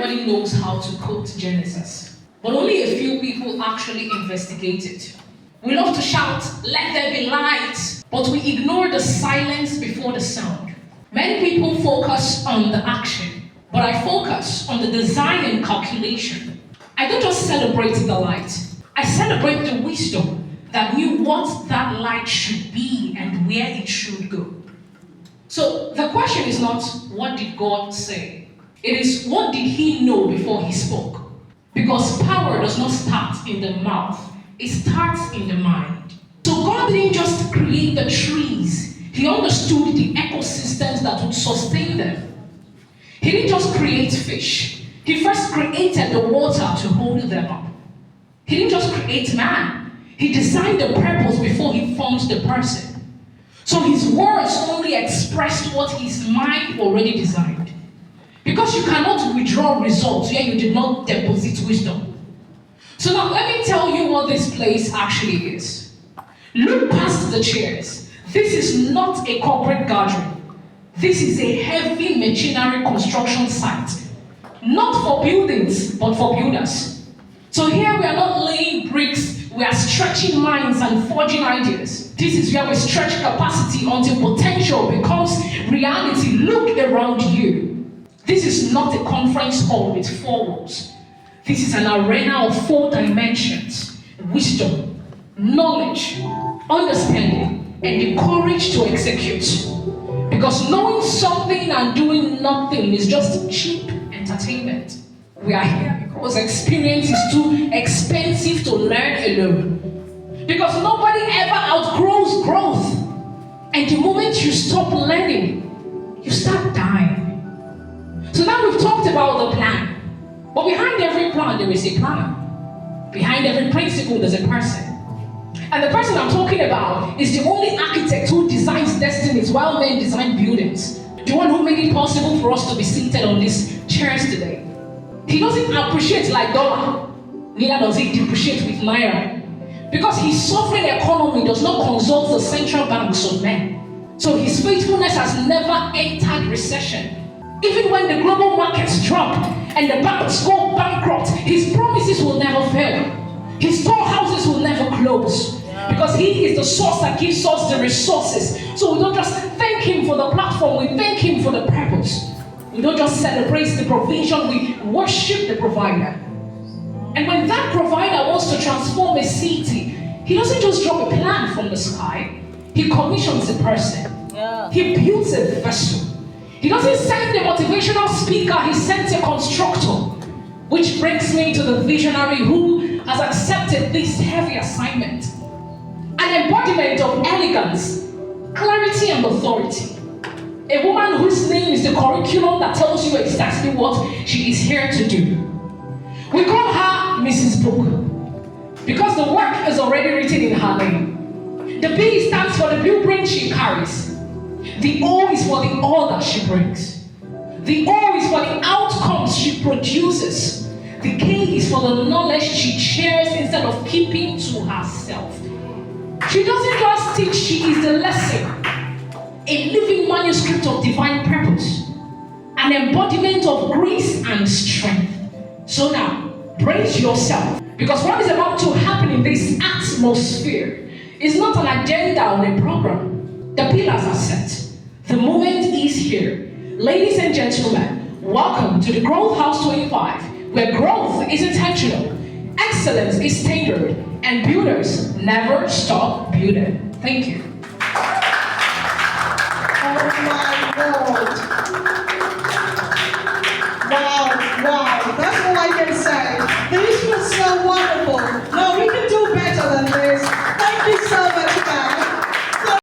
everybody knows how to quote Genesis, but only a few people actually investigate it. We love to shout, "Let there be light," but we ignore the silence before the sound. Many people focus on the action, but I focus on the design and calculation. I don't just celebrate the light, I celebrate the wisdom that knew what that light should be and where it should go. So the question is not, what did God say? It is, what did he know before he spoke? Because power does not start in the mouth, it starts in the mind. So God didn't just create the trees, he understood the ecosystems that would sustain them. He didn't just create fish, he first created the water to hold them up. He didn't just create man, he designed the purpose before he formed the person. So his words only expressed what his mind already designed. Because you cannot withdraw results where you did not deposit wisdom. So now let me tell you what this place actually is. Look past the chairs. This is not a corporate gathering. This is a heavy machinery construction site. Not for buildings, but for builders. So here we are not laying bricks, we are stretching minds and forging ideas. This is where we stretch capacity until potential becomes reality. Look around you. This is not a conference hall with 4 walls. This is an arena of 4 dimensions: wisdom, knowledge, understanding, and the courage to execute. Because knowing something and doing nothing is just cheap entertainment. We are here because experience is too expensive to learn alone. Because nobody ever outgrows growth. And the moment you stop learning, you start dying. So now we've talked about the plan. But behind every plan, there is a planner. Behind every principle, there's a person. And the person I'm talking about is the only architect who designs destinies while men design buildings. The one who made it possible for us to be seated on these chairs today. He doesn't appreciate like dollar, neither does he depreciate with naira. Because his sovereign economy does not consult the central banks of men. So his faithfulness has never entered recession. Even when the global markets drop and the banks go bankrupt, his promises will never fail. His storehouses will never close. Because he is the source that gives us the resources. So we don't just thank him for the platform, we thank him for the purpose. We don't just celebrate the provision, we worship the provider. And when that provider wants to transform a city, he doesn't just drop a plan from the sky, he commissions a person. He builds a vessel. He doesn't send a motivational speaker, he sends a constructor. Which brings me to the visionary who has accepted this heavy assignment. An embodiment of elegance, clarity, and authority. A woman whose name is the curriculum that tells you exactly what she is here to do. We call her Mrs. Book because the work is already written in her name. The B stands for the blueprint she carries. The O is for the all that she brings. The O is for the outcomes she produces. The K is for the knowledge she shares instead of keeping to herself. She doesn't just teach, she is the lesson. A living manuscript of divine purpose. An embodiment of grace and strength. So now, brace yourself. Because what is about to happen in this atmosphere is not an agenda or a program. The pillars are set. The moment is here. Ladies and gentlemen, welcome to the Growth House 25, where growth is intentional, excellence is standard, and builders never stop building. Thank you. Oh my